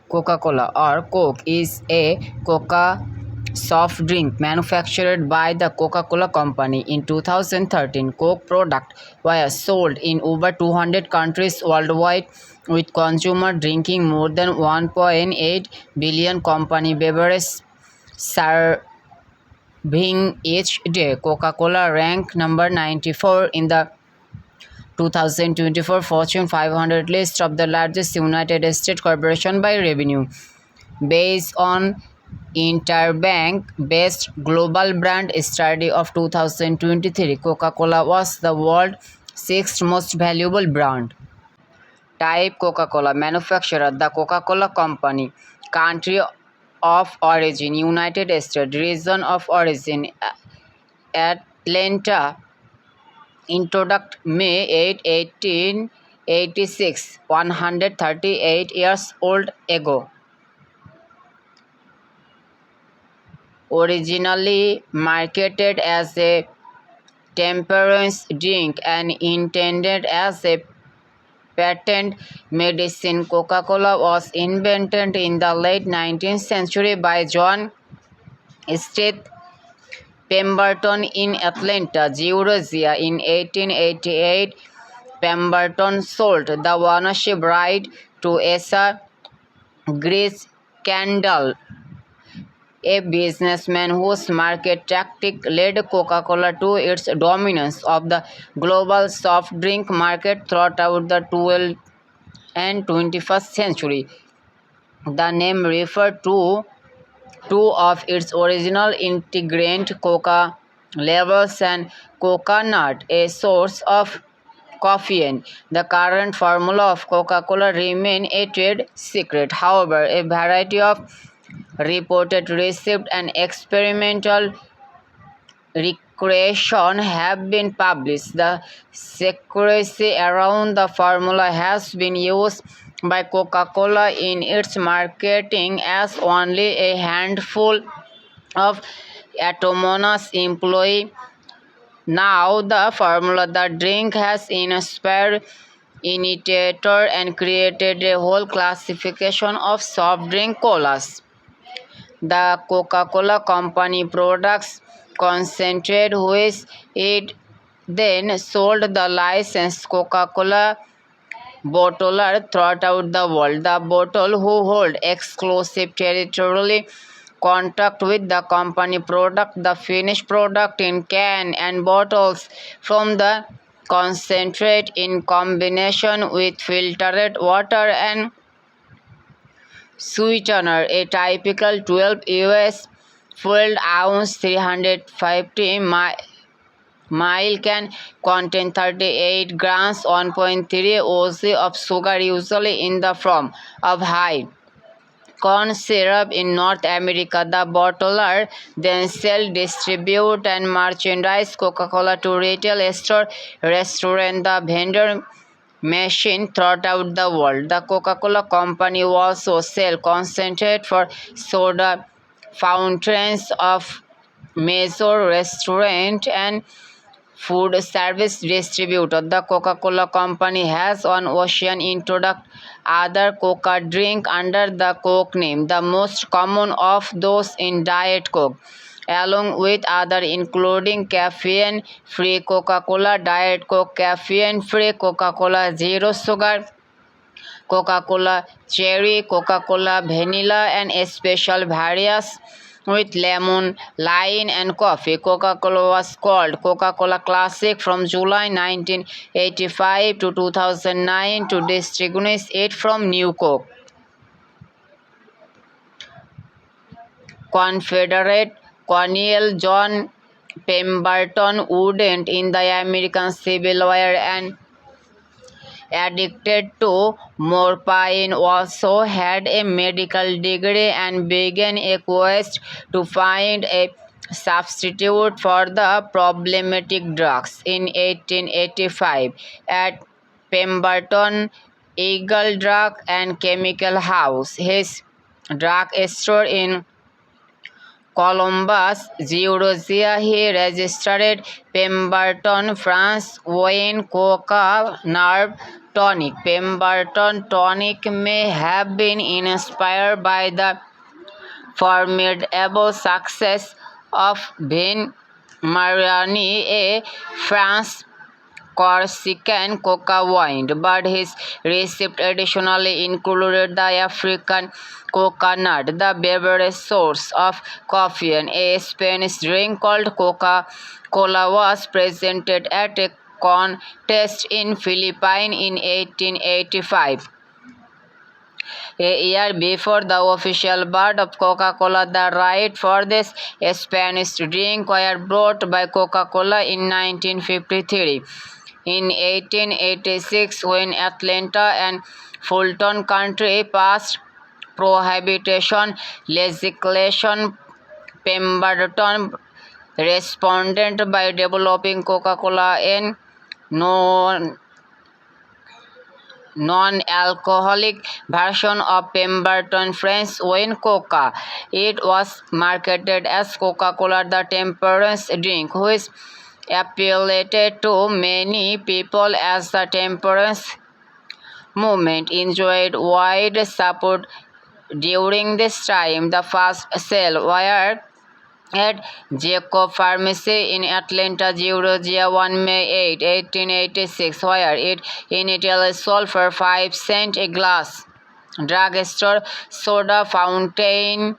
Coca-Cola or Coke is a Coca soft drink manufactured by the Coca-Cola Company. In 2013, Coke products were sold in over 200 countries worldwide, with consumers drinking more than 1.8 billion company beverages serving each day. Coca-Cola ranked number 94 in the 2024 Fortune 500 list of the largest United States corporation by revenue. Based on Interbank-based global brand study of 2023, Coca-Cola was the world's sixth most valuable brand. Type: Coca-Cola. Manufacturer: The Coca-Cola Company. Country of origin: United States. Region of origin: Atlanta. Introduced May 8, 1886, 138 years old ago. Originally marketed as a temperance drink and intended as a patent medicine, Coca-Cola was invented in the late 19th century by John State Pemberton in Atlanta, Georgia. In 1888, Pemberton sold the ownership right to Asa Grace Kendall, a businessman whose market tactic led Coca-Cola to its dominance of the global soft drink market throughout the 12th and 21st century. The name referred to two of its original ingredients, coca levels and coconut, a source of caffeine. The current formula of Coca-Cola remains a trade secret. However, a variety of reported received and experimental recreation have been published. The secrecy around the formula has been used by Coca-Cola in its marketing, as only a handful of anonymous employees now the formula. The drink has inspired innovators and created a whole classification of soft drink colas. The Coca-Cola Company products concentrate, which it then sold the licensed Coca-Cola bottler throughout the world. The bottle who hold exclusive territorial contact with the company product, the finished product in can and bottles from the concentrate in combination with filtered water and sweetener. A typical 12 US filled ounce 350 ml can contain 38 grams 1.3 oz of sugar, usually in the form of high corn syrup in North America. The bottler then sell, distribute and merchandise Coca-Cola to retail store, restaurant, the vendor machine throughout the world. The Coca-Cola Company also sell concentrate for soda fountains of major restaurant and food service distributor. The Coca-Cola Company has on ocean introduced other Coca drink under the Coke name, the most common of those in Diet Coke, along with other including caffeine-free Coca-Cola, Diet Coke, caffeine-free Coca-Cola Zero Sugar, Coca-Cola Cherry, Coca-Cola Vanilla, and special variants with lemon, lime, and coffee. Coca-Cola was called Coca-Cola Classic from July 1985 to 2009 to distinguish it from New Coke. Confederate Colonel John Pemberton, wounded in the American Civil War and addicted to morphine, also had a medical degree and began a quest to find a substitute for the problematic drugs. In 1885, at Pemberton Eagle Drug and Chemical House, his drug store in Columbus, Georgia, he registered Pemberton, France, wine, coca, nerve tonic. Pemberton tonic may have been inspired by the formidable success of Vin Mariani, a France Corsican coca wine, but his recipe additionally included the African coconut, the beverage source of coffee. A Spanish drink called Coca-Cola was presented at a contest in Philippines in 1885. A year before the official birth of Coca-Cola, the rights for this Spanish drink were bought by Coca-Cola in 1953. In 1886, when Atlanta and Fulton County passed prohibition legislation, Pemberton responded by developing Coca-Cola in non-alcoholic version of Pemberton French wine Coca. It was marketed as Coca-Cola the temperance drink, which appealed to many people as the temperance movement enjoyed wide support during this time. The first sale were at Jacob Pharmacy in Atlanta, Georgia, 1 May 8, 1886, where it initially sold for 5 cents a glass. Drugstore soda fountain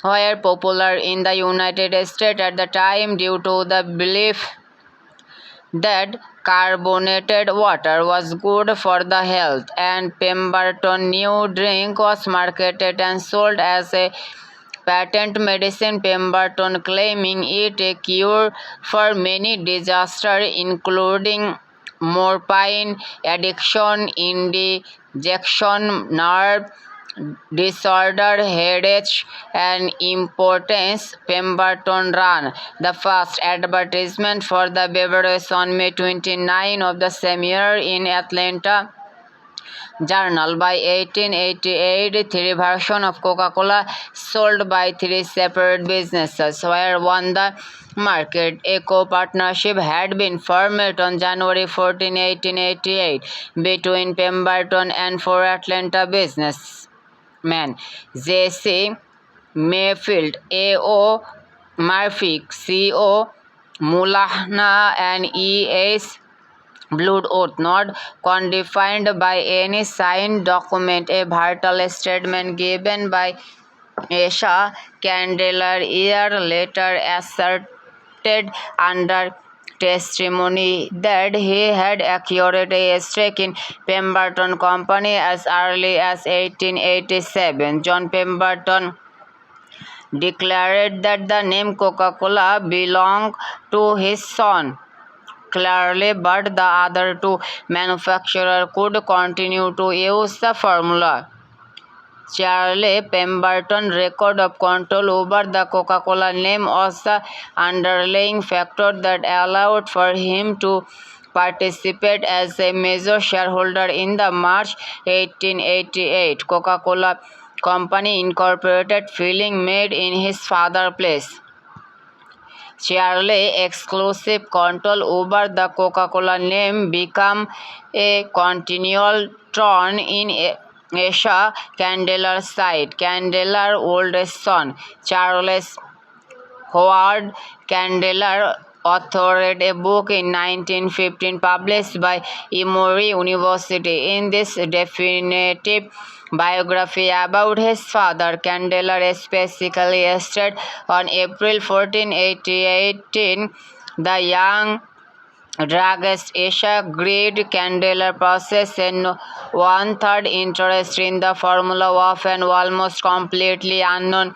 were popular in the United States at the time due to the belief that carbonated water was good for the health, and Pemberton new drink was marketed and sold as a patent medicine, Pemberton claiming it a cure for many disasters including morphine addiction, indigestion, nerve disorder, headache, and impotence. Pemberton ran the first advertisement for the beverage on May 29 of the same year in Atlanta Journal. By 1888, three versions of Coca-Cola sold by three separate businesses were on the market. A co-partnership had been formed on January 14, 1888 between Pemberton and four Atlanta businessmen: J.C. Mayfield, A.O. Murphy, C.O. Mulahna, and E.S. Blood oath, not confined by any signed document. A vital statement given by Asa Candler year later asserted under testimony that he had acquired a stake in Pemberton Company as early as 1887. John Pemberton declared that the name Coca-Cola belonged to his son Clearly, but the other two manufacturers could continue to use the formula. Charlie Pemberton's record of control over the Coca-Cola name was the underlying factor that allowed for him to participate as a major shareholder in the March 1888 Coca-Cola Company Incorporated filing made in his father's place. Charlie exclusive control over the Coca-Cola name became a continual thorn in Asa Candler's side. Candler's oldest son, Charles Howard Candler, authored a book in 1915 published by Emory University. In this definitive biography about his father, Candler specifically stated on April 14, 1818, the young druggist Asa Greed Candler possessed a one-third interest in the formula of an almost completely unknown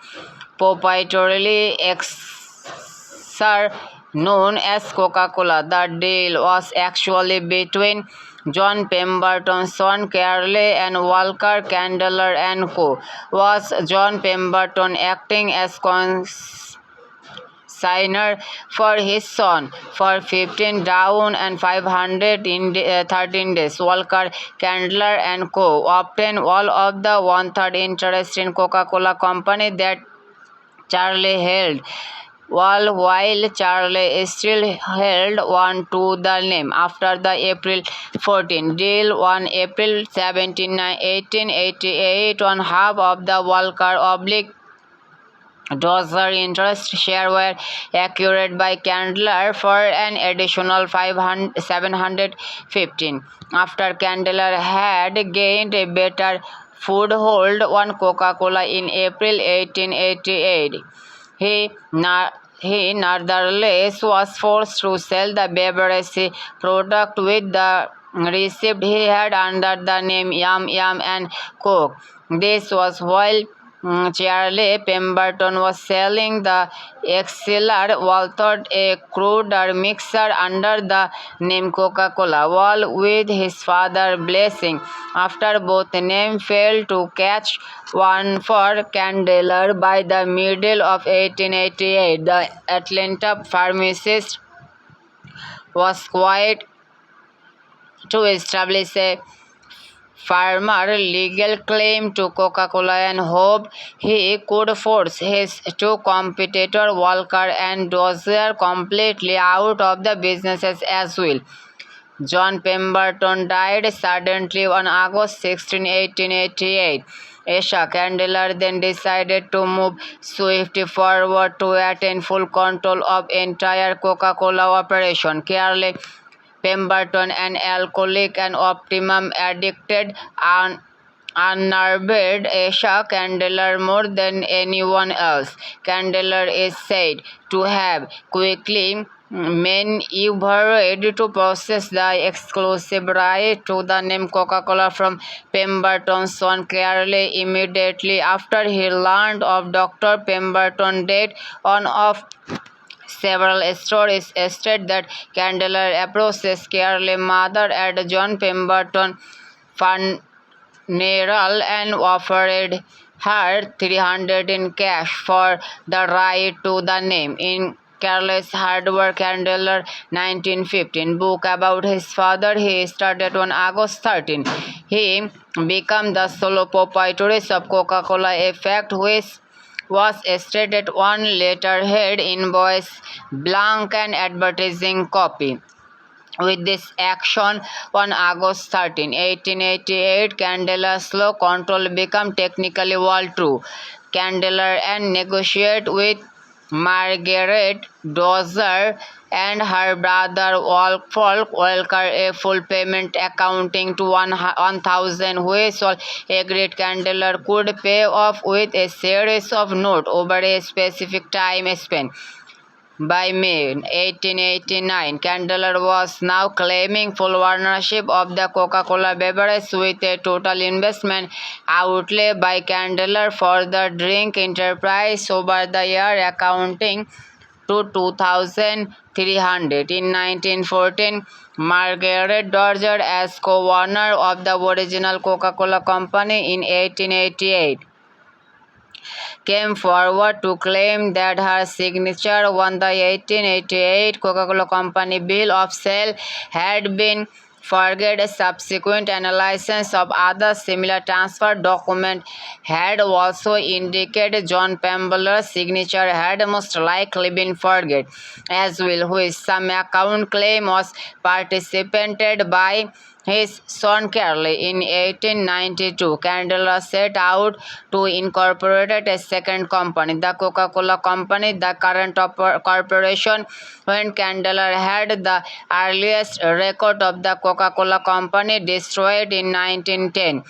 proprietary elixir known as Coca-Cola. The deal was actually between John Pemberton's son Carley and Walker Candler and Co. Was John Pemberton acting as consignor for his son for 15 down and 500 in 13 days. Walker Candler and Co. obtained all of the one-third interest in Coca-Cola Company that Charlie held while Charlie still held on to the name. After the April 14 deal on April 17, 1888, on half of the Walker Dozer interest share were acquired by Candler for an additional 715. After Candler had gained a better foothold on Coca-Cola in April 1888, he nevertheless was forced to sell the beverage product with the receipt he had under the name Yum Yum and Coke. This was while Charlie Pemberton was selling the Exceller Walthot, a cruder mixer under the name Coca-Cola, all with his father's blessing. After both names failed to catch on for Candler by the middle of 1888, the Atlanta pharmacist was quite to establish a farmer legal claim to Coca-Cola and hoped he could force his two competitors Walker and Dozier completely out of the businesses as well. John Pemberton died suddenly on August 16, 1888. Asa Candler then decided to move swiftly forward to attain full control of entire Coca-Cola operation. Carly Pemberton, an alcoholic and optimum addicted, unnerved Asa Candler more than anyone else. Candler is said to have quickly maneuvered to possess the exclusive right to the name Coca-Cola from Pemberton's son Carly immediately after he learned of Dr. Pemberton's death. On of several stories state that Candler approached Carly's mother at John Pemberton funeral and offered her 300 in cash for the right to the name. In Carly's Hardware Candler 1915 book about his father, he started on August 13. He became the sole proprietor of Coca-Cola, a fact which was stated on letterhead, invoice, blank and advertising copy. With this action on August 13, 1888, Candler's slow control became technically all true. Candler and negotiate with Margaret Dozier and her brother Wolf Walker a full payment accounting to 1,000, which all agreed Candler could pay off with a series of notes over a specific time span. By May 1889, Candler was now claiming full ownership of the Coca-Cola beverage with a total investment outlay by Candler for the drink enterprise over the year accounting to 2,300. In 1914, Margaret Dozier, as co-owner of the original Coca-Cola Company in 1888, came forward to claim that her signature on the 1888 Coca-Cola Company bill of sale had been forged. Subsequent analysis of other similar transfer documents had also indicated John Pemberton's signature had most likely been forged as well, which some account claim was participated by his son Carly. In 1892, Candler set out to incorporate a second company, the Coca-Cola Company, the current corporation. When Candler had the earliest record of the Coca-Cola Company destroyed in 1910.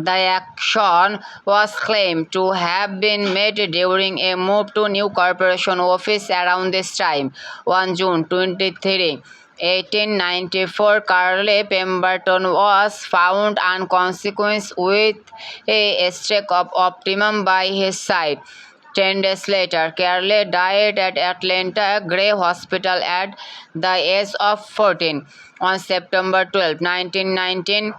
The action was claimed to have been made during a move to new corporation office around this time. On June 23, 1894, Carly Pemberton was found unconscious with a streak of optimum by his side. 10 days later, Carly died at Atlanta Gray Hospital at the age of 14. On September 12, 1919,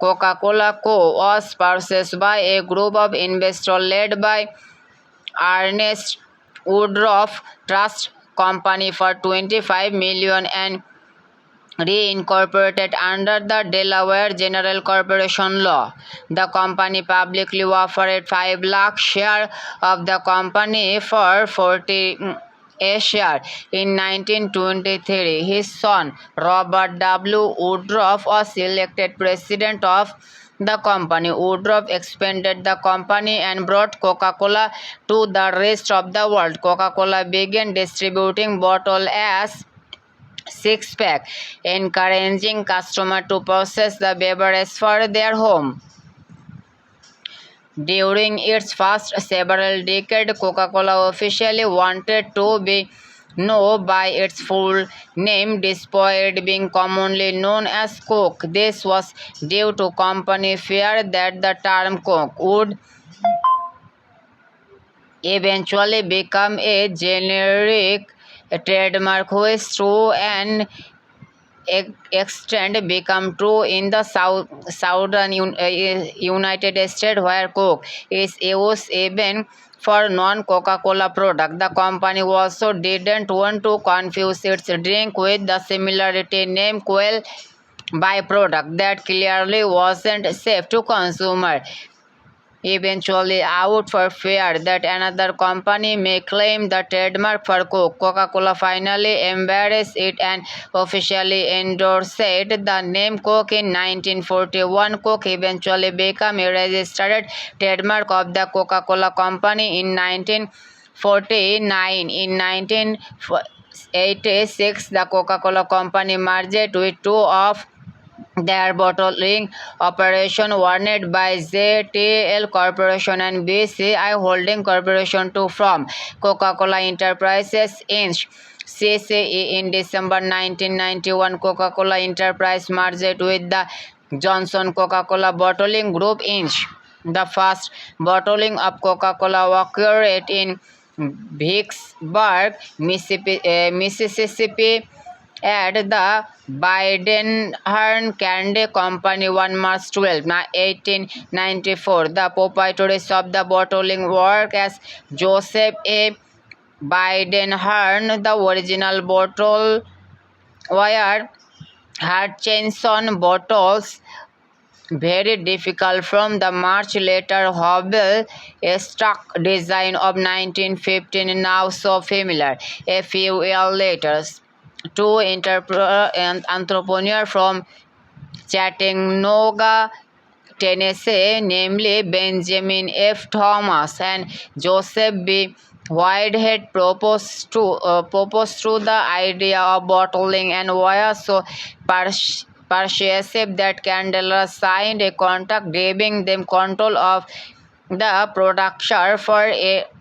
Coca-Cola Co. was purchased by a group of investors led by Ernest Woodruff Trust Company for $25 million and reincorporated under the Delaware General Corporation Law. The company publicly offered 5 lakh share of the company for 40 a share. In 1923, his son Robert W. Woodruff was elected president of the company. Woodruff expanded the company and brought Coca-Cola to the rest of the world. Coca-Cola began distributing bottles as six-pack, encouraging customers to purchase the beverage for their home. During its first several decades, Coca-Cola officially wanted to be known by its full name despite being commonly known as Coke. This was due to company fear that the term Coke would eventually become a generic trademark, which through an extent become true in the southern United States, where Coke is used even for non-Coca-Cola product. The company also didn't want to confuse its drink with the similarity name Quail byproduct that clearly wasn't safe to consumer. Eventually out for fear that another company may claim the trademark for Coke. Coca-Cola finally embraced it and officially endorsed the name Coke in 1941. Coke eventually became a registered trademark of the Coca-Cola Company in 1949. In 1986, the Coca-Cola Company merged with two of their bottling operation warned by ZTL Corporation and BCI Holding Corporation to form Coca-Cola Enterprises Inc. CCE. In December 1991, Coca-Cola Enterprise merged with the Johnson Coca-Cola Bottling Group Inc. The first bottling of Coca-Cola occurred in Vicksburg, Mississippi at the Biden-Hearn Candy Company on March 12, 1894. The proprietaries of the bottling work as Joseph A. Biden-Hearn. The original bottle were Hutchinson bottles, very difficult from the much later Hobel stock design of 1915, now so familiar. A few years later, two entrepreneurs from Chattanooga, Tennessee, namely Benjamin F. Thomas and Joseph B. Whitehead, proposed the idea of bottling and were so persuasive that Candler signed a contract giving them control of the production for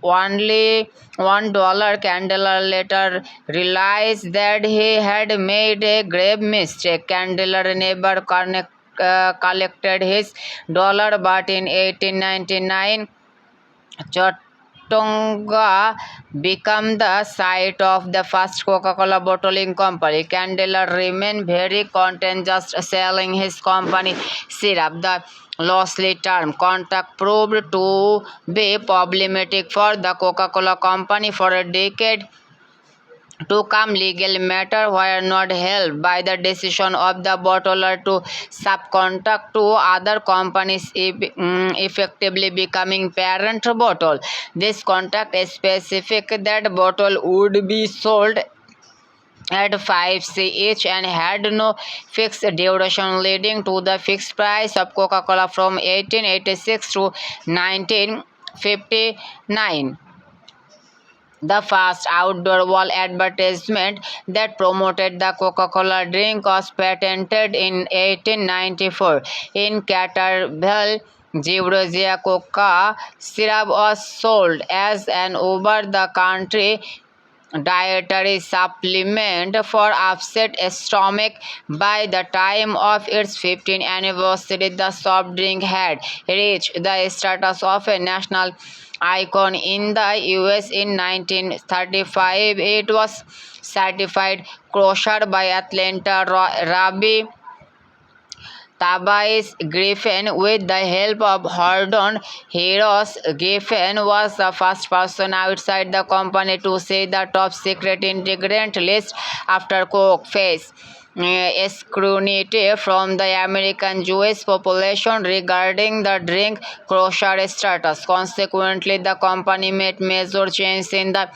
only $1. Candler later realized that he had made a grave mistake. Candler never collected his dollar, but in 1899, Chattanooga became the site of the first Coca-Cola bottling company. Candler remained very content just selling his company syrup. The loosely termed contract proved to be problematic for the Coca-Cola Company for a decade to come. Legal matters were not helped by the decision of the bottler to subcontract to other companies, effectively becoming parent bottle. This contract specified that bottle would be sold at 5 each and had no fixed duration, leading to the fixed price of Coca-Cola from 1886 to 1959. The first outdoor wall advertisement that promoted the Coca-Cola drink was patented in 1894. In Catterville, Georgia, Coca syrup was sold as an over-the-country dietary supplement for upset stomach. By the time of its 15th anniversary, the soft drink had reached the status of a national icon in the US. In 1935, it was certified kosher by Atlanta Rabbi Tabais Griffin with the help of Hordon Heroes. Griffin was the first person outside the company to see the top secret ingredient list after Coke phase. scrutiny from the American Jewish population regarding the drink kosher status. Consequently, the company made major changes in the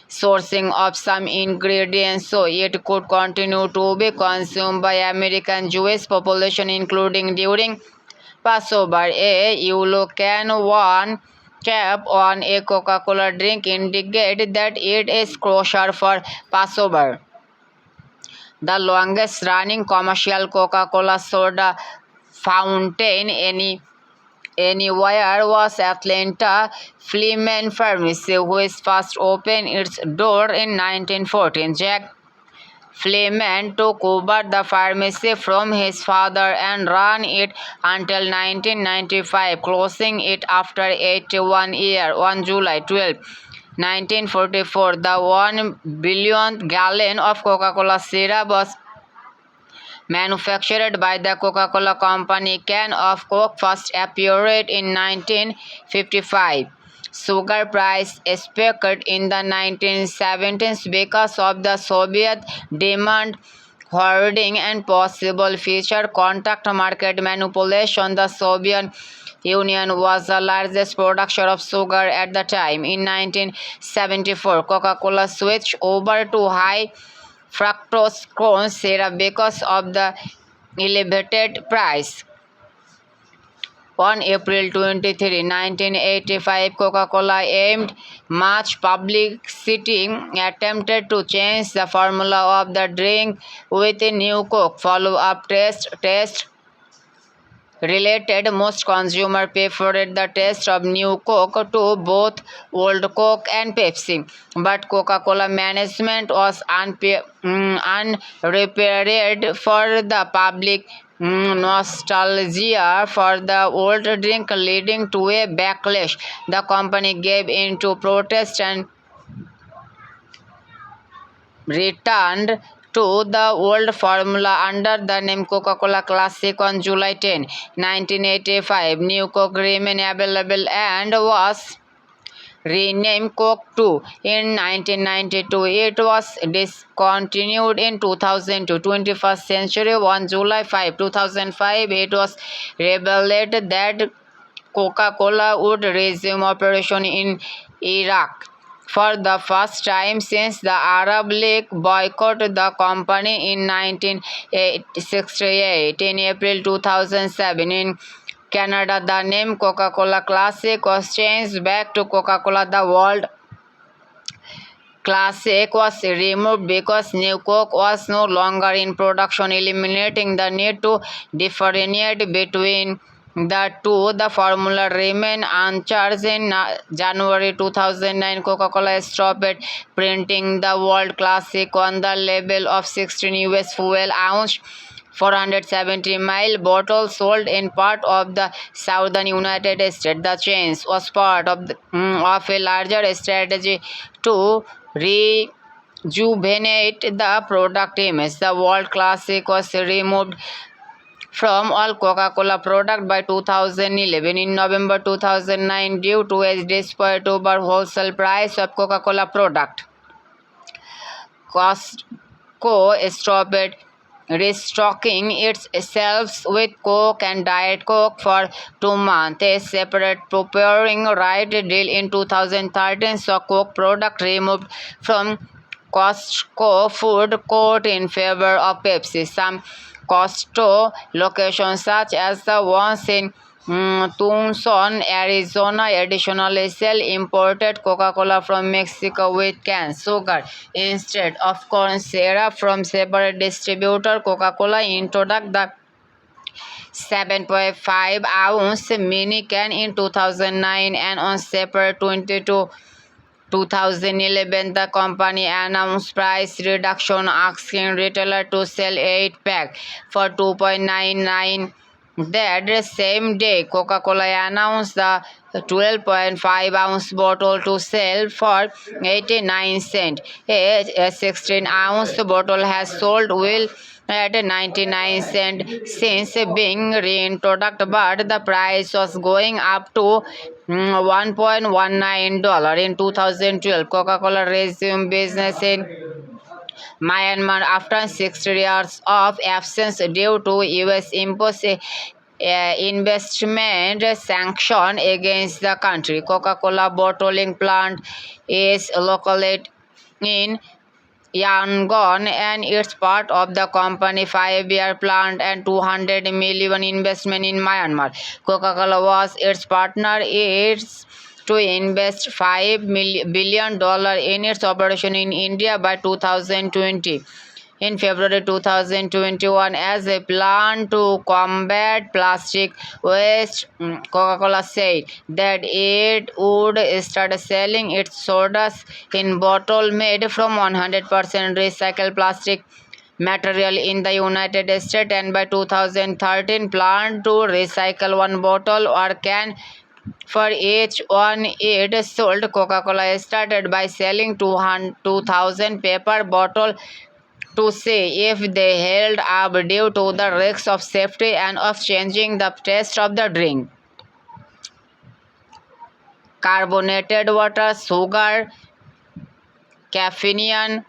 sourcing of some ingredients so it could continue to be consumed by American Jewish population, including during Passover. A yellow can one cap on a Coca-Cola drink indicates that it is kosher for Passover. The longest running commercial Coca-Cola soda fountain anywhere was Atlanta Fleeman Pharmacy, which first opened its door in 1914. Jack Fleeman took over the pharmacy from his father and ran it until 1995, closing it after 81 years on July 12, 1944. The 1 billion gallon of Coca-Cola syrup was manufactured by the Coca-Cola Company. Can of Coke first appeared in 1955. Sugar price spiked in the 1970s because of the Soviet demand hoarding and possible future contact market manipulation. The Soviet Union was the largest producer of sugar at the time. In 1974, Coca-Cola switched over to high fructose corn syrup because of the elevated price. On April 23, 1985, Coca-Cola aimed much publicity attempted to change the formula of the drink with a new Coke. Follow-up test related most consumers preferred the taste of new Coke to both old Coke and Pepsi, but Coca-Cola management was unprepared for the public nostalgia for the old drink, leading to a backlash. The company gave in to protest and returned to the old formula under the name Coca-Cola Classic on July 10, 1985. New Coke remained available and was renamed Coke 2 in 1992. It was discontinued in 2002. 21st century on July 5, 2005, it was revealed that Coca-Cola would resume operation in Iraq. For the first time since the Arab League boycotted the company in 1968. In April 2007, in Canada, the name Coca-Cola Classic was changed back to Coca-Cola. The World Classic was removed because New Coke was no longer in production, eliminating the need to differentiate between the two. The formula remained unchanged. In January 2009, Coca-Cola stopped printing the World Classic on the label of 16 US fuel ounce 470 ml bottle sold in part of the southern United States. The change was part of a larger strategy to rejuvenate the product image. The World Classic was removed from all Coca-Cola products by 2011. In November 2009, due to a dispute over wholesale price of Coca-Cola product, Costco stopped restocking its shelves with Coke and Diet Coke for 2 months. A separate procuring right deal in 2013 saw Coke product removed from Costco food court in favor of Pepsi. Some Costco locations, such as the ones in Tucson, Arizona, additionally sell imported Coca-Cola from Mexico with canned sugar instead of corn syrup from separate distributor. Coca-Cola introduced the 7.5 ounce mini can in 2009, and on September 22, 2011, the company announced price reduction, asking retailers to sell 8-pack for $2.99. That same day, Coca-Cola announced the 12.5-ounce bottle to sell for 89 cents. A 16-ounce bottle has sold well at 99 cents since being reintroduced, but the price was going up to $1.19. In 2012, Coca-Cola resumed business in Myanmar, after 6 years of absence due to US imposed investment sanction against the country. Coca-Cola bottling plant is located in Yangon and it's part of the company 5-year plan and 200 million investment in Myanmar. Coca-Cola was its partner. It's to invest $5 billion in its operation in India by 2020. In February 2021, as a plan to combat plastic waste, Coca-Cola said that it would start selling its sodas in bottle made from 100% recycled plastic material in the United States, and by 2013 planned to recycle one bottle or can for each one it sold. Coca-Cola started by selling 2,000 paper bottles to see if they held up due to the risks of safety and of changing the taste of the drink. Carbonated water, sugar, caffeine,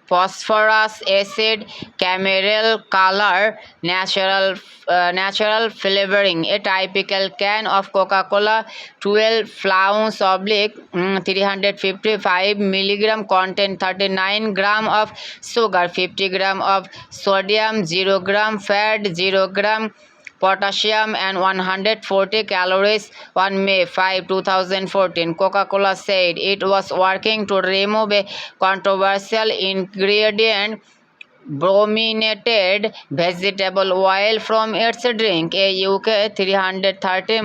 phosphorus acid, caramel color, natural flavoring. A typical can of Coca-Cola 12 ounce oblique 355 milligram contain 39 gram of sugar, 50 gram of sodium, 0 gram fat, 0 gram potassium and 140 calories. On May 5, 2014, Coca-Cola said it was working to remove a controversial ingredient, brominated vegetable oil, from its drink. A UK 330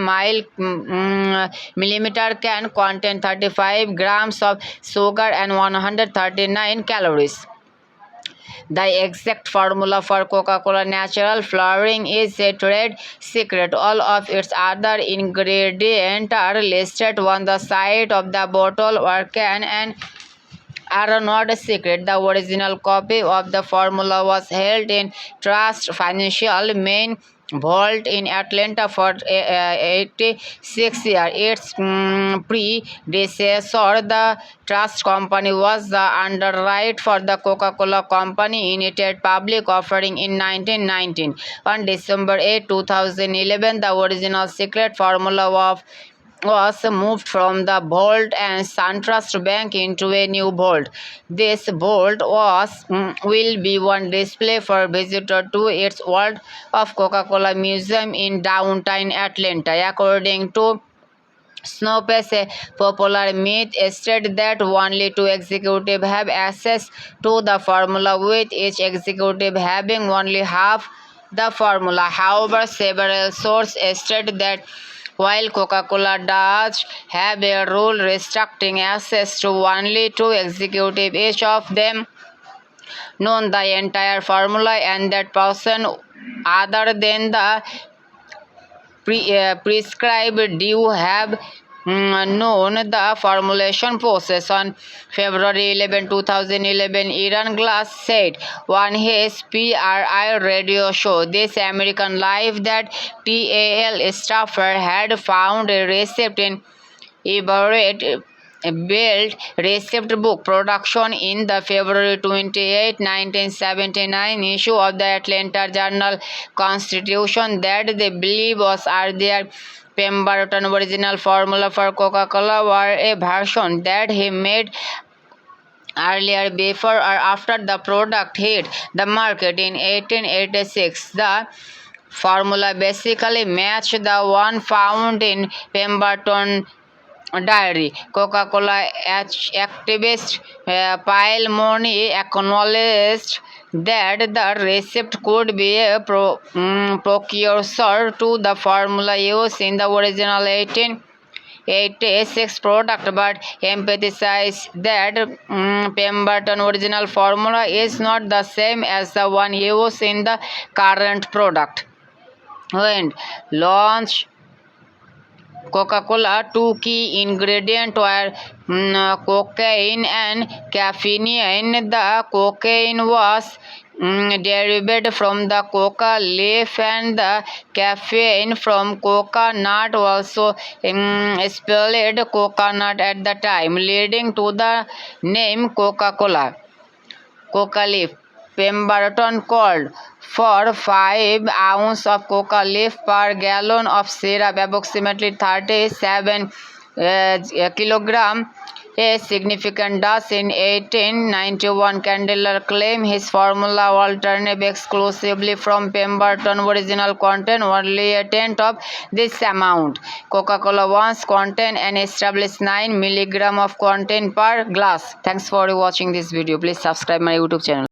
millimeter can contain 35 grams of sugar and 139 calories. The exact formula for Coca-Cola natural flavoring is a trade secret. All of its other ingredients are listed on the side of the bottle or can and are not a secret. The original copy of the formula was held in Trust Financial main vault in Atlanta for 86 years. Its predecessor, the Trust Company, was the underwriter for the Coca-Cola Company United public offering in 1919. On December 8, 2011, the original secret formula was moved from the vault and SunTrust Bank into a new vault. This vault will be one display for visitors to its World of Coca-Cola Museum in downtown Atlanta. According to Snopes, a popular myth states that only 2 executives have access to the formula, with each executive having only half the formula. However, several sources state that while Coca-Cola does have a rule restricting access to only 2 executives, each of them known the entire formula, and that person other than the prescribed due have known the formulation process. On February 11, 2011, Iran Glass said on his PRI radio show, This American Life, that TAL staffer had found a receipt in Everett built receipt book production in the February 28, 1979 issue of the Atlanta Journal-Constitution that they believe was their Pemberton original formula for Coca-Cola were a version that he made earlier before or after the product hit the market in 1886. The formula basically matched the one found in Pemberton diary. Coca-Cola activist Pyle Money acknowledged that the receipt could be a precursor to the formula used in the original 1886 product, but emphasized that Pemberton original formula is not the same as the one used in the current product. When launched Coca-Cola, 2 key ingredients were cocaine and caffeine. The cocaine was derived from the coca leaf and the caffeine from coconut, also spelled coconut at the time, leading to the name Coca-Cola. coca leaf. Pemberton called for 5 ounces of coca leaf per gallon of syrup, approximately 37 kilogram, a significant dose in 1891. Candler claimed his formula alternative exclusively from Pemberton original contained only a tenth of this amount. Coca-Cola once contained an established 9 milligram of content per glass. Thanks for watching this video. Please subscribe my YouTube channel.